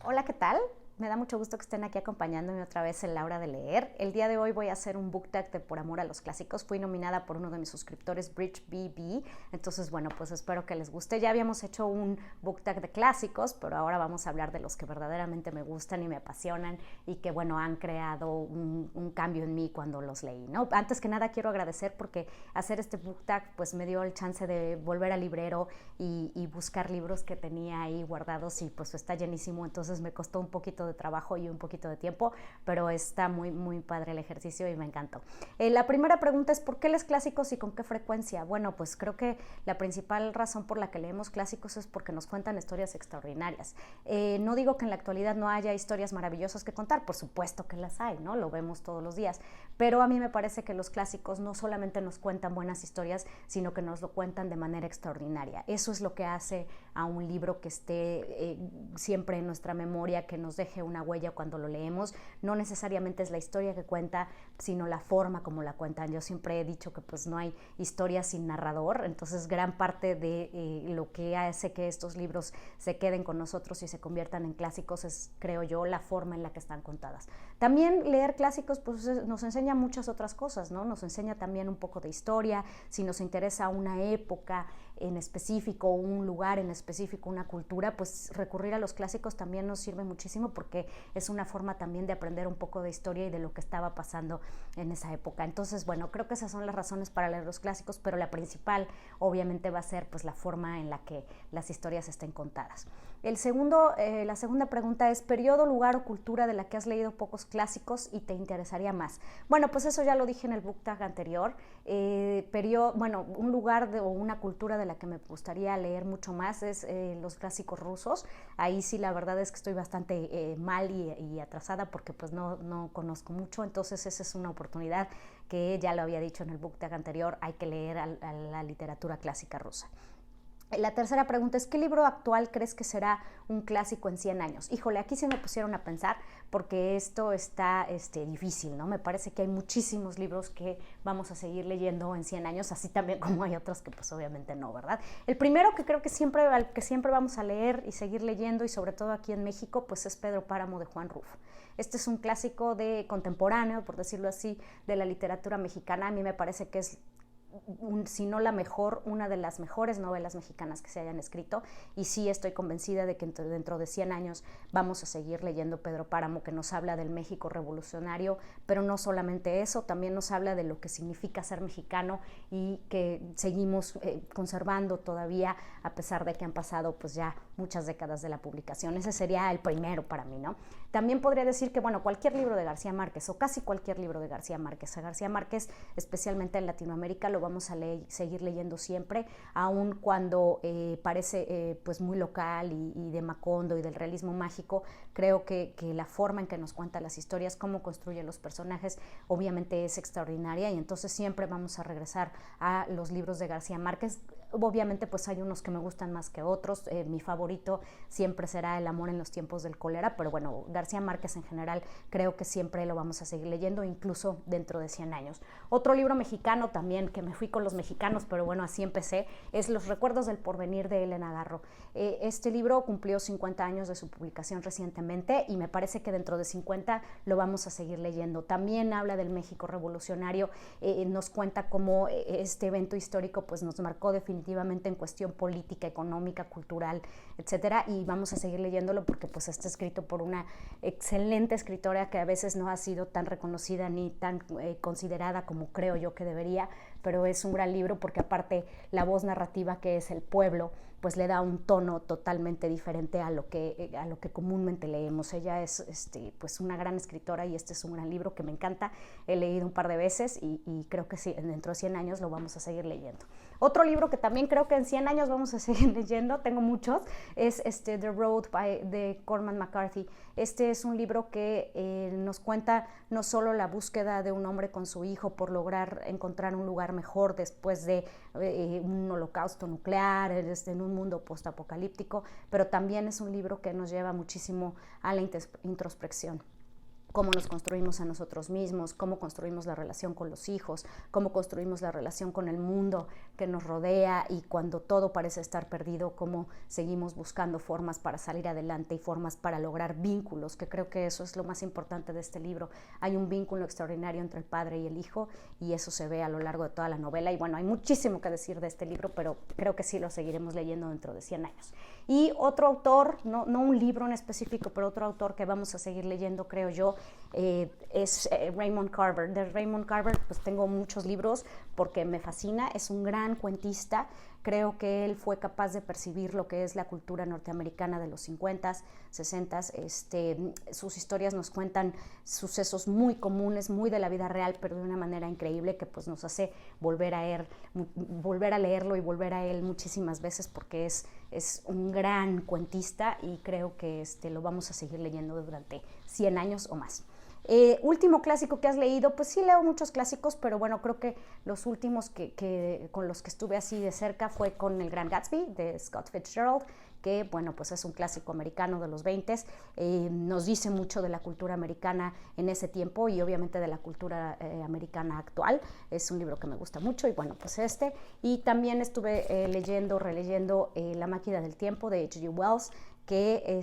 Hola, ¿qué tal? Me da mucho gusto que estén aquí acompañándome otra vez en la hora de leer. El día de hoy voy a hacer un book tag de Por Amor a los Clásicos. Fui nominada por uno de mis suscriptores, Bridge BB. Entonces, bueno, pues espero que les guste. Ya habíamos hecho un book tag de clásicos, pero ahora vamos a hablar de los que verdaderamente me gustan y me apasionan y que, bueno, han creado un cambio en mí cuando los leí, ¿no? Antes que nada, quiero agradecer porque hacer este book tag, pues me dio el chance de volver al librero y buscar libros que tenía ahí guardados y pues está llenísimo. Entonces me costó un poquito de trabajo y un poquito de tiempo, pero está muy padre el ejercicio y me encantó. La primera pregunta es ¿por qué lees clásicos y con qué frecuencia? Bueno, pues creo que la principal razón por la que leemos clásicos es porque nos cuentan historias extraordinarias. No digo que en la actualidad no haya historias maravillosas que contar, por supuesto que las hay, ¿no? Lo vemos todos los días, pero a mí me parece que los clásicos no solamente nos cuentan buenas historias, sino que nos lo cuentan de manera extraordinaria. Eso es lo que hace a un libro que esté siempre en nuestra memoria, que nos deje una huella cuando lo leemos. No necesariamente es la historia que cuenta, sino la forma como la cuentan. Yo siempre he dicho que pues no hay historia sin narrador, entonces gran parte de lo que hace que estos libros se queden con nosotros y se conviertan en clásicos es, creo yo, la forma en la que están contadas. También leer clásicos pues nos enseña muchas otras cosas, ¿no? Nos enseña también un poco de historia, si nos interesa una época en específico, un lugar en específico, una cultura, pues recurrir a los clásicos también nos sirve muchísimo porque es una forma también de aprender un poco de historia y de lo que estaba pasando en esa época. Entonces, bueno, creo que esas son las razones para leer los clásicos, pero la principal obviamente va a ser pues la forma en la que las historias estén contadas. La segunda pregunta es ¿periodo, lugar o cultura de la que has leído pocos clásicos y te interesaría más? Bueno, pues eso ya lo dije en el book tag anterior. Un lugar o una cultura de la que me gustaría leer mucho más es los clásicos rusos. Ahí sí la verdad es que estoy bastante mal y atrasada porque pues no conozco mucho, entonces esa es una oportunidad que ya lo había dicho en el book tag anterior, hay que leer a la literatura clásica rusa. La tercera pregunta es ¿qué libro actual crees que será un clásico en 100 años? Híjole, aquí se me pusieron a pensar porque esto está difícil, ¿no? Me parece que hay muchísimos libros que vamos a seguir leyendo en 100 años, así también como hay otros que pues obviamente no, ¿verdad? El primero que creo que al que siempre vamos a leer y seguir leyendo y sobre todo aquí en México pues es Pedro Páramo de Juan Rulfo. Este es un clásico de contemporáneo, por decirlo así, de la literatura mexicana. A mí me parece que es si no la mejor, una de las mejores novelas mexicanas que se hayan escrito, y sí estoy convencida de que dentro de 100 años vamos a seguir leyendo Pedro Páramo, que nos habla del México revolucionario, pero no solamente eso, también nos habla de lo que significa ser mexicano y que seguimos conservando todavía a pesar de que han pasado pues ya muchas décadas de la publicación. Ese sería el primero para mí, ¿no? También podría decir que, bueno, cualquier libro de García Márquez o casi cualquier libro de García Márquez, especialmente en Latinoamérica, lo vamos a seguir leyendo siempre, aun cuando parece pues muy local y de Macondo y del realismo mágico. Creo que la forma en que nos cuenta las historias, cómo construye los personajes, obviamente es extraordinaria y entonces siempre vamos a regresar a los libros de García Márquez. Obviamente pues hay unos que me gustan más que otros, mi favorito siempre será El amor en los tiempos del cólera, pero bueno, García Márquez en general creo que siempre lo vamos a seguir leyendo, incluso dentro de 100 años. Otro libro mexicano también, que me fui con los mexicanos, pero bueno, así empecé, es Los recuerdos del porvenir de Elena Garro. Este libro cumplió 50 años de su publicación recientemente y me parece que dentro de 50 lo vamos a seguir leyendo. También habla del México revolucionario, nos cuenta cómo este evento histórico pues nos marcó definitivamente en cuestión política, económica, cultural, etcétera, y vamos a seguir leyéndolo porque pues está escrito por una excelente escritora que a veces no ha sido tan reconocida ni tan considerada como creo yo que debería, pero es un gran libro porque aparte la voz narrativa que es el pueblo pues le da un tono totalmente diferente a lo que comúnmente leemos. Ella es pues una gran escritora y este es un gran libro que me encanta, he leído un par de veces y creo que sí, dentro de 100 años lo vamos a seguir leyendo. Otro libro que también creo que en 100 años vamos a seguir leyendo, tengo muchos, es The Road de Cormac McCarthy. Este es un libro que nos cuenta no solo la búsqueda de un hombre con su hijo por lograr encontrar un lugar mejor después de un holocausto nuclear, en un mundo postapocalíptico, pero también es un libro que nos lleva muchísimo a la introspección. cómo nos construimos a nosotros mismos, cómo construimos la relación con los hijos, cómo construimos la relación con el mundo que nos rodea, y cuando todo parece estar perdido, cómo seguimos buscando formas para salir adelante y formas para lograr vínculos, que creo que eso es lo más importante de este libro. Hay un vínculo extraordinario entre el padre y el hijo, y eso se ve a lo largo de toda la novela. Y bueno, hay muchísimo que decir de este libro, pero creo que sí lo seguiremos leyendo dentro de 100 años. Y otro autor, no un libro en específico, pero otro autor que vamos a seguir leyendo, creo yo, es Raymond Carver. De Raymond Carver pues tengo muchos libros porque me fascina, es un gran cuentista. Creo que él fue capaz de percibir lo que es la cultura norteamericana de los 50s, 60s. Sus historias nos cuentan sucesos muy comunes, muy de la vida real, pero de una manera increíble que pues nos hace volver a leerlo y volver a él muchísimas veces, porque es un gran cuentista, y creo que lo vamos a seguir leyendo durante 100 años o más. Último clásico que has leído, pues sí leo muchos clásicos, pero bueno, creo que los últimos con los que estuve así de cerca fue con El Gran Gatsby de Scott Fitzgerald, que bueno, pues es un clásico americano de los 20s, nos dice mucho de la cultura americana en ese tiempo y obviamente de la cultura americana actual. Es un libro que me gusta mucho, y bueno, pues y también estuve releyendo La máquina del tiempo de H.G. Wells, que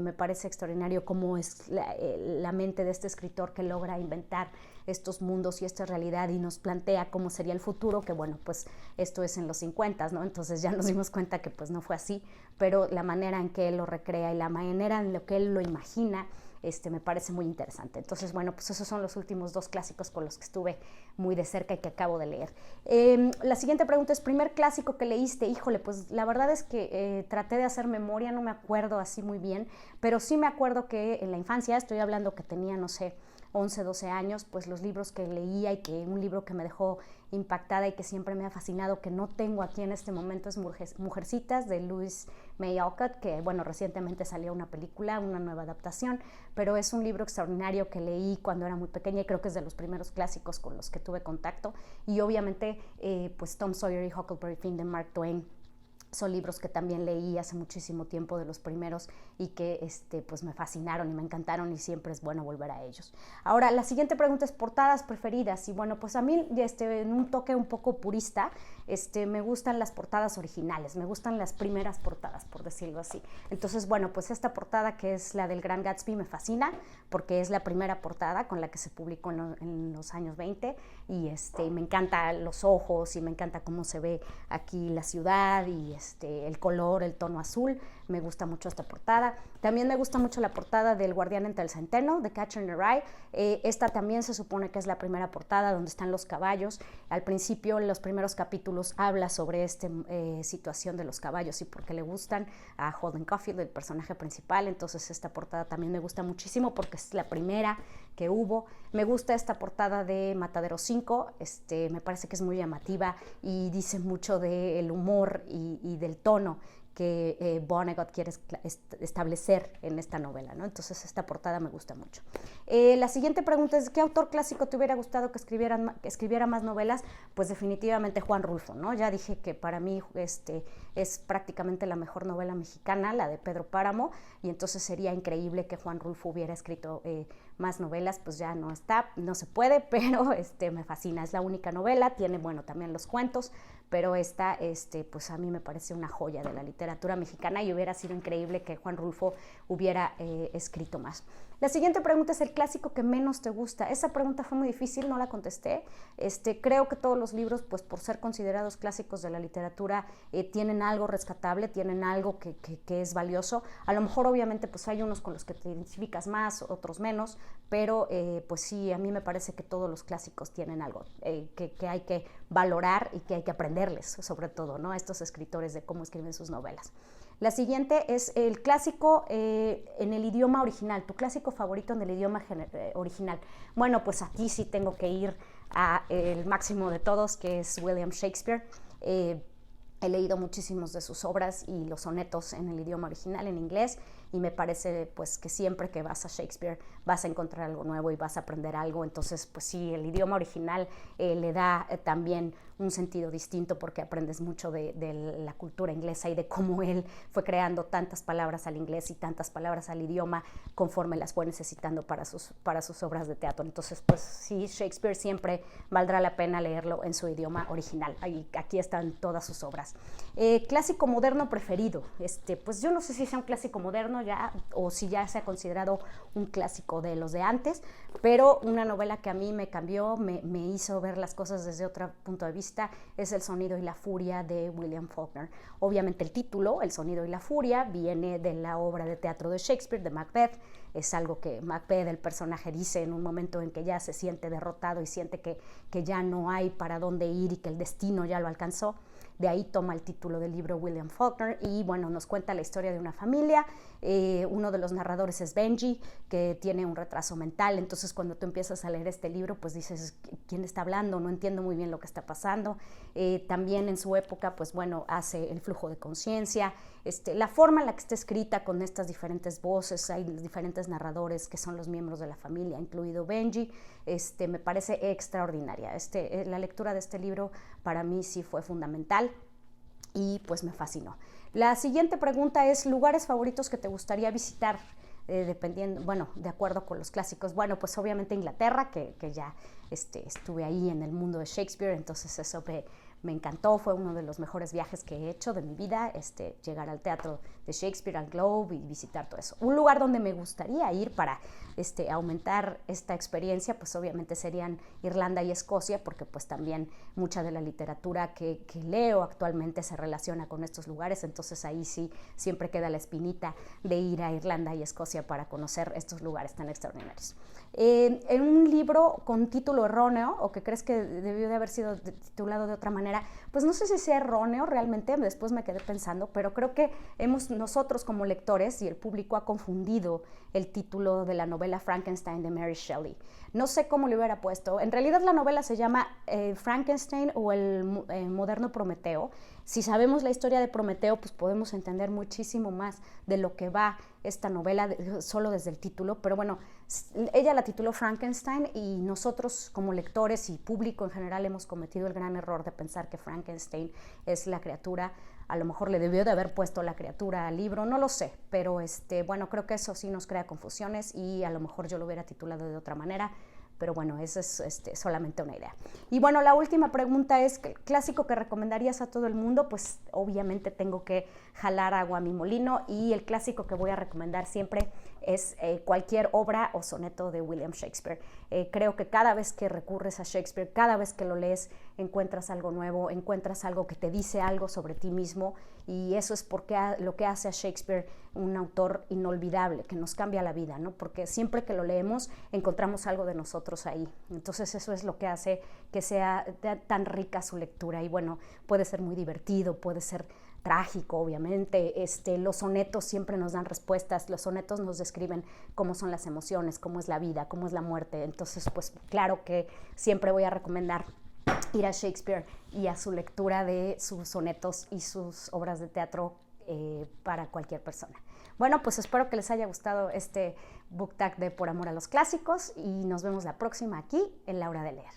me parece extraordinario cómo es la mente de este escritor, que logra inventar estos mundos y esta realidad y nos plantea cómo sería el futuro, que bueno, pues esto es en los 50, ¿no? Entonces ya nos dimos cuenta que pues no fue así, pero la manera en que él lo recrea y la manera en la que él lo imagina, me parece muy interesante. Entonces, bueno, pues esos son los últimos 2 clásicos con los que estuve muy de cerca y que acabo de leer. La siguiente pregunta es, ¿primer clásico que leíste? Híjole, pues la verdad es que traté de hacer memoria, no me acuerdo así muy bien, pero sí me acuerdo que en la infancia, estoy hablando que tenía, no sé, 11, 12 años, pues los libros que leía, y que un libro que me dejó impactada y que siempre me ha fascinado, que no tengo aquí en este momento, es Mujercitas de Louise May Alcott, que bueno, recientemente salió una película, una nueva adaptación, pero es un libro extraordinario que leí cuando era muy pequeña, y creo que es de los primeros clásicos con los que tuve contacto. Y obviamente pues Tom Sawyer y Huckleberry Finn de Mark Twain son libros que también leí hace muchísimo tiempo, de los primeros, y que pues me fascinaron y me encantaron, y siempre es bueno volver a ellos. Ahora, la siguiente pregunta es portadas preferidas, y bueno, pues a mí en un toque un poco purista, me gustan las portadas originales, me gustan las primeras portadas, por decirlo así. Entonces, bueno, pues esta portada, que es la del Gran Gatsby, me fascina porque es la primera portada con la que se publicó en los años 20, y me encantan los ojos y me encanta cómo se ve aquí la ciudad, y el color, el tono azul. Me gusta mucho esta portada. También me gusta mucho la portada del Guardián entre el Centeno, de Catcher in the Rye. Esta también se supone que es la primera portada, donde están los caballos. Al principio, en los primeros capítulos, habla sobre esta situación de los caballos y por qué le gustan a Holden Caulfield, el personaje principal. Entonces esta portada también me gusta muchísimo porque es la primera que hubo. Me gusta esta portada de Matadero 5, me parece que es muy llamativa y dice mucho del humor y del tono que Vonnegut quiere establecer en esta novela, ¿no? Entonces esta portada me gusta mucho. La siguiente pregunta es, ¿qué autor clásico te hubiera gustado que escribiera más novelas? Pues definitivamente Juan Rulfo, ¿no? Ya dije que para mí es prácticamente la mejor novela mexicana, la de Pedro Páramo, y entonces sería increíble que Juan Rulfo hubiera escrito más novelas. Pues ya no está, no se puede, pero me fascina, es la única novela, tiene, bueno, también los cuentos, pero esta, pues a mí me parece una joya de la literatura mexicana, y hubiera sido increíble que Juan Rulfo hubiera escrito más. La siguiente pregunta es, el clásico que menos te gusta. Esa pregunta fue muy difícil, no la contesté. Creo que todos los libros, pues por ser considerados clásicos de la literatura, tienen algo rescatable, tienen algo que es valioso. A lo mejor, obviamente, pues hay unos con los que te identificas más, otros menos, pero pues sí, a mí me parece que todos los clásicos tienen algo que hay que valorar y que hay que aprenderles, sobre todo, ¿no? A estos escritores, de cómo escriben sus novelas. La siguiente es el clásico en el idioma original, tu clásico favorito en el idioma original. Bueno, pues aquí sí tengo que ir a el máximo de todos, que es William Shakespeare. He leído muchísimos de sus obras y los sonetos en el idioma original, en inglés, y me parece pues que siempre que vas a Shakespeare vas a encontrar algo nuevo y vas a aprender algo. Entonces pues sí, el idioma original le da también un sentido distinto porque aprendes mucho de la cultura inglesa y de cómo él fue creando tantas palabras al inglés y tantas palabras al idioma conforme las fue necesitando para sus obras de teatro. Entonces pues sí, Shakespeare siempre valdrá la pena leerlo en su idioma original. Aquí están todas sus obras. Clásico moderno preferido. Pues yo no sé si sea un clásico moderno ya o si ya se ha considerado un clásico de los de antes, pero una novela que a mí me cambió, me hizo ver las cosas desde otro punto de vista, es El sonido y la furia de William Faulkner. Obviamente el título, El sonido y la furia, viene de la obra de teatro de Shakespeare, de Macbeth. Es algo que Macbeth, el personaje, dice en un momento en que ya se siente derrotado y siente que ya no hay para dónde ir y que el destino ya lo alcanzó. De ahí toma el título del libro William Faulkner y bueno, nos cuenta la historia de una familia. Uno de los narradores es Benji, que tiene un retraso mental. Entonces cuando tú empiezas a leer este libro, pues dices, ¿quién está hablando? No entiendo muy bien lo que está pasando. También en su época, pues bueno, hace el flujo de conciencia. La forma en la que está escrita con estas diferentes voces, hay diferentes narradores que son los miembros de la familia, incluido Benji, me parece extraordinaria. La lectura de este libro para mí sí fue fundamental y pues me fascinó. La siguiente pregunta es, ¿lugares favoritos que te gustaría visitar? Dependiendo, bueno, de acuerdo con los clásicos. Bueno, pues obviamente Inglaterra, que ya estuve ahí en el mundo de Shakespeare, entonces eso me encantó, fue uno de los mejores viajes que he hecho de mi vida, llegar al teatro de Shakespeare, al Globe y visitar todo eso. Un lugar donde me gustaría ir para aumentar esta experiencia, pues obviamente serían Irlanda y Escocia, porque pues también mucha de la literatura que leo actualmente se relaciona con estos lugares, entonces ahí sí siempre queda la espinita de ir a Irlanda y Escocia para conocer estos lugares tan extraordinarios. En un libro con título erróneo, o que crees que debió de haber sido titulado de otra manera, pues no sé si sea erróneo realmente, después me quedé pensando, pero creo que nosotros como lectores y el público ha confundido el título de la novela Frankenstein de Mary Shelley. No sé cómo le hubiera puesto. En realidad la novela se llama Frankenstein o el moderno Prometeo. Si sabemos la historia de Prometeo, pues podemos entender muchísimo más de lo que va esta novela solo desde el título. Pero bueno, ella la tituló Frankenstein y nosotros como lectores y público en general hemos cometido el gran error de pensar que Frankenstein es la criatura. A lo mejor le debió de haber puesto la criatura al libro, no lo sé, pero bueno, creo que eso sí nos crea confusiones y a lo mejor yo lo hubiera titulado de otra manera, pero bueno, eso es solamente una idea. Y bueno, la última pregunta es, ¿el clásico que recomendarías a todo el mundo? Pues obviamente tengo que jalar agua a mi molino y el clásico que voy a recomendar siempre es cualquier obra o soneto de William Shakespeare. Creo que cada vez que recurres a Shakespeare, cada vez que lo lees, encuentras algo nuevo, encuentras algo que te dice algo sobre ti mismo y eso es lo que hace a Shakespeare un autor inolvidable, que nos cambia la vida, ¿no? Porque siempre que lo leemos encontramos algo de nosotros ahí. Entonces eso es lo que hace que sea tan rica su lectura y bueno, puede ser muy divertido, puede ser trágico, obviamente. Los sonetos siempre nos dan respuestas, los sonetos nos describen cómo son las emociones, cómo es la vida, cómo es la muerte. Entonces, pues claro que siempre voy a recomendar ir a Shakespeare y a su lectura de sus sonetos y sus obras de teatro para cualquier persona. Bueno, pues espero que les haya gustado este book tag de Por Amor a los Clásicos y nos vemos la próxima aquí en La Hora de Leer.